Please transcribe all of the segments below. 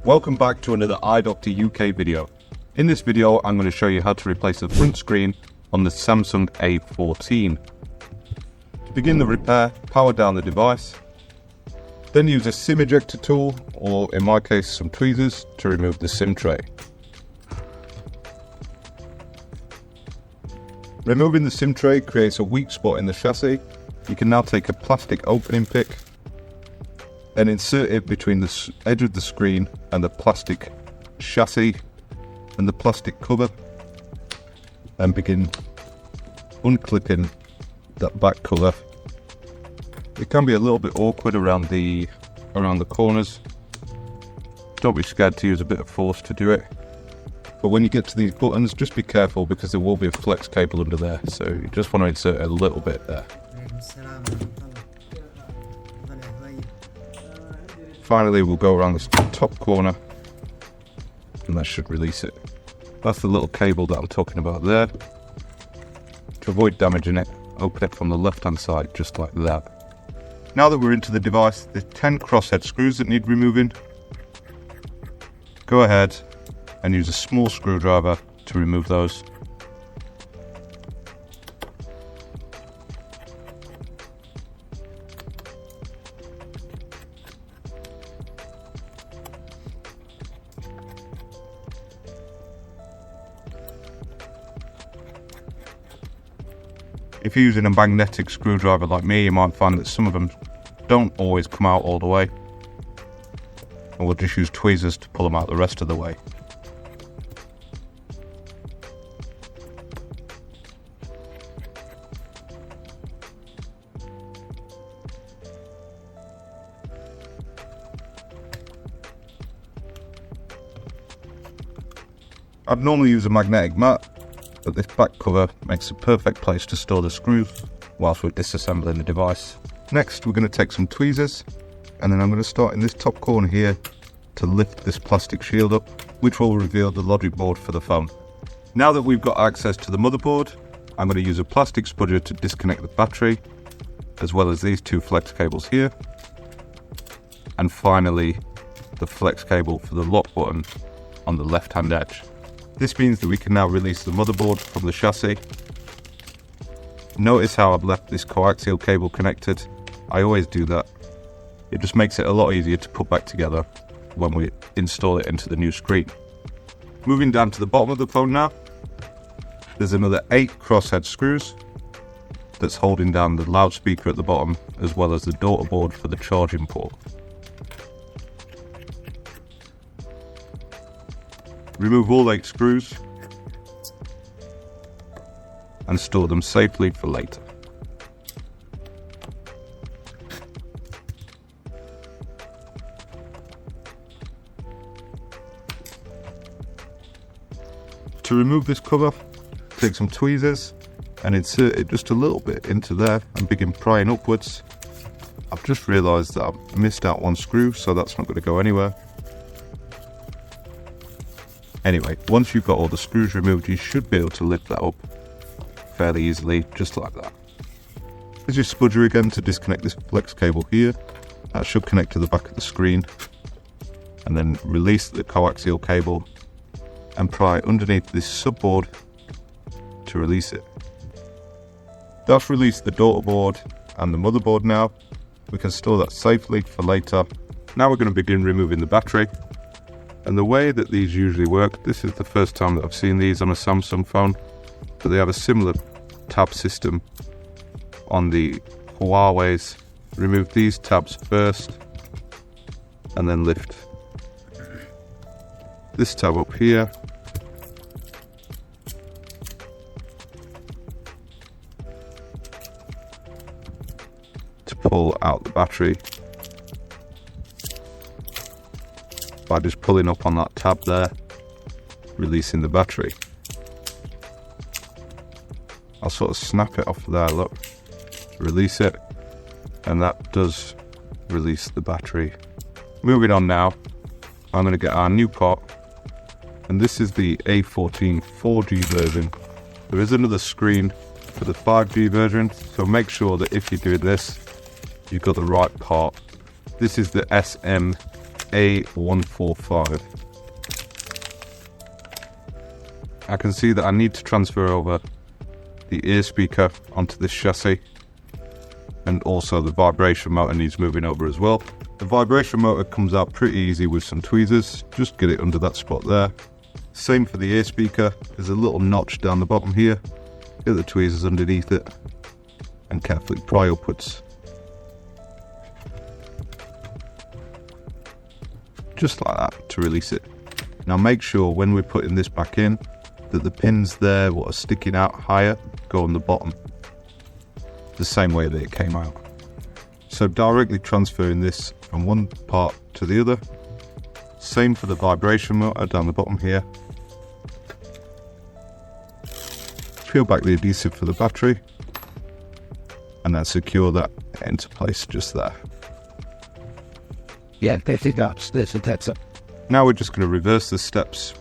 Welcome back to another iDoctor UK video. In this video I'm going to show you how to replace the front screen on the Samsung A14. To begin the repair, power down the device, then use a SIM ejector tool, or in my case some tweezers, to remove the SIM tray. Removing the SIM tray creates a weak spot in the chassis. You can now take a plastic opening pick and insert it between the edge of the screen and the plastic chassis and the plastic cover, and begin unclipping that back cover. It can be a little bit awkward around the corners. Don't be scared to use a bit of force to do it. But when you get to these buttons, just be careful because there will be a flex cable under there, so you just want to insert a little bit there. Finally, we'll go around this top corner and that should release it. That's the little cable that I'm talking about there. To avoid damaging it, open it from the left hand side just like that. Now that we're into the device, there's 10 crosshead screws that need removing. Go ahead and use a small screwdriver to remove those. If you're using a magnetic screwdriver like me, you might find that some of them don't always come out all the way, and we'll just use tweezers to pull them out the rest of the way. I'd normally use a magnetic mat, but this back cover makes a perfect place to store the screws whilst we're disassembling the device. Next, we're going to take some tweezers, and then I'm going to start in this top corner here to lift this plastic shield up, which will reveal the logic board for the phone. Now that we've got access to the motherboard, I'm going to use a plastic spudger to disconnect the battery, as well as these two flex cables here, and finally the flex cable for the lock button on the left hand edge. This means that we can now release the motherboard from the chassis. Notice how I've left this coaxial cable connected. I always do that. It just makes it a lot easier to put back together when we install it into the new screen. Moving down to the bottom of the phone now, there's another 8 crosshead screws that's holding down the loudspeaker at the bottom, as well as the daughter board for the charging port. Remove all 8 screws and store them safely for later. To remove this cover, take some tweezers and insert it just a little bit into there and begin prying upwards. I've just realised that I've missed out one screw, so that's not going to go anywhere. Anyway, once you've got all the screws removed, you should be able to lift that up fairly easily, just like that. Use your spudger again to disconnect this flex cable here. That should connect to the back of the screen. And then release the coaxial cable and pry underneath this subboard to release it. That's released the daughter board and the motherboard now. We can store that safely for later. Now we're going to begin removing the battery. And the way that these usually work, this is the first time that I've seen these on a Samsung phone, but they have a similar tab system on the Huawei's. Remove these tabs first and then lift this tab up here. To pull out the battery by just pulling up on that tab there, releasing the battery. I'll sort of snap it off there, look, release it, and that does release the battery. Moving on now, I'm going to get our new part, and this is the A14 4G version. There is another screen for the 5G version, so make sure that if you do this, you've got the right part. This is the SM A14. I can see that I need to transfer over the ear speaker onto this chassis, and also the vibration motor needs moving over as well. The vibration motor comes out pretty easy with some tweezers, just get it under that spot there. Same for the ear speaker, there's a little notch down the bottom here, get the tweezers underneath it and carefully pry upwards. Just like that to release it. Now make sure when we're putting this back in that the pins there what are sticking out higher go on the bottom, the same way that it came out. So directly transferring this from one part to the other. Same for the vibration motor down the bottom here. Peel back the adhesive for the battery and then secure that into place just there. Yeah, that's it. Now we're just going to reverse the steps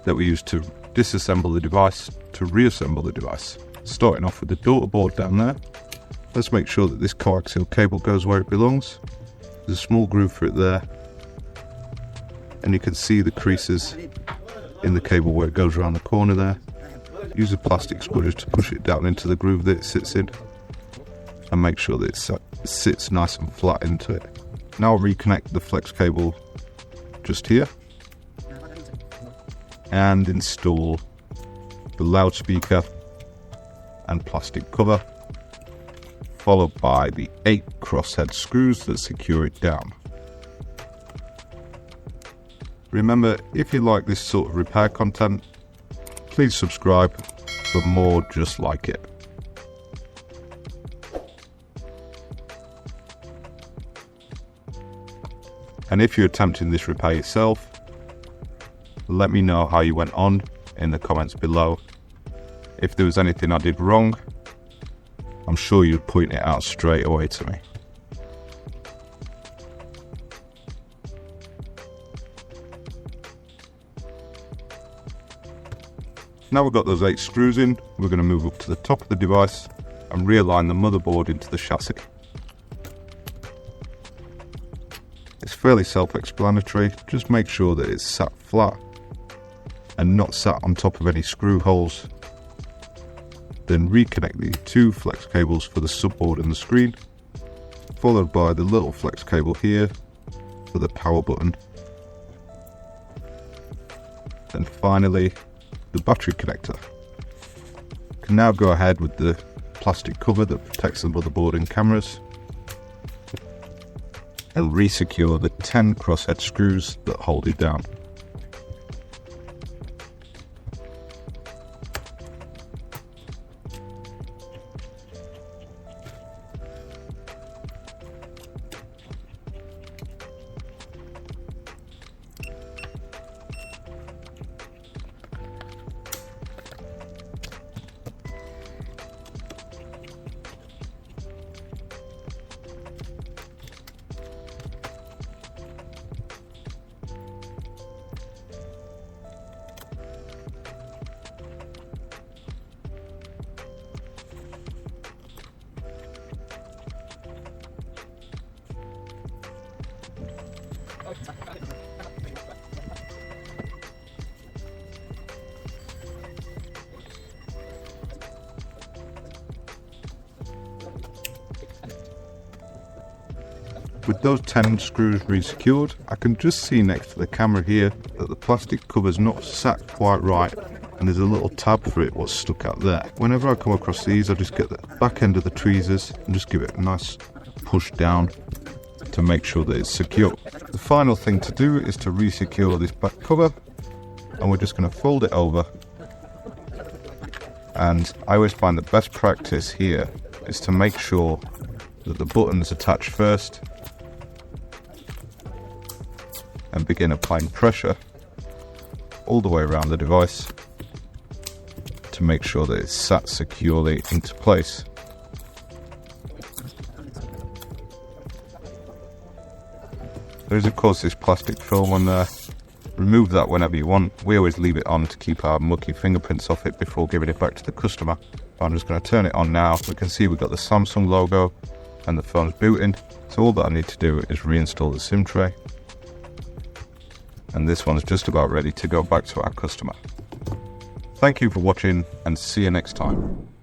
that we used to disassemble the device to reassemble the device. Starting off with the daughter board down there. Let's make sure that this coaxial cable goes where it belongs. There's a small groove for it there. And you can see the creases in the cable where it goes around the corner there. Use a plastic spudger to push it down into the groove that it sits in. And make sure that it sits nice and flat into it. Now reconnect the flex cable just here. And install the loudspeaker and plastic cover, followed by the 8 crosshead screws that secure it down. Remember, if you like this sort of repair content, please subscribe for more just like it. And if you're attempting this repair yourself, let me know how you went on in the comments below. If there was anything I did wrong, I'm sure you'd point it out straight away to me. Now we've got those 8 screws in, we're going to move up to the top of the device and realign the motherboard into the chassis. It's fairly self-explanatory, just make sure that it's sat flat and not sat on top of any screw holes. Then reconnect the 2 flex cables for the subboard and the screen, followed by the little flex cable here for the power button. And finally, the battery connector. You can now go ahead with the plastic cover that protects the motherboard and cameras, and re-secure the 10 crosshead screws that hold it down. With those 10 screws re-secured, I can just see next to the camera here that the plastic cover's not sat quite right and there's a little tab for it what's stuck out there. Whenever I come across these, I just get the back end of the tweezers and just give it a nice push down to make sure that it's secure. The final thing to do is to re-secure this back cover, and we're just going to fold it over. And I always find the best practice here is to make sure that the buttons attach first and begin applying pressure all the way around the device to make sure that it's sat securely into place. There is of course this plastic film on there. Remove that whenever you want. We always leave it on to keep our mucky fingerprints off it before giving it back to the customer. I'm just going to turn it on now. We can see we've got the Samsung logo and the phone's booting. So all that I need to do is reinstall the SIM tray. and this one's just about ready to go back to our customer. Thank you for watching and see you next time.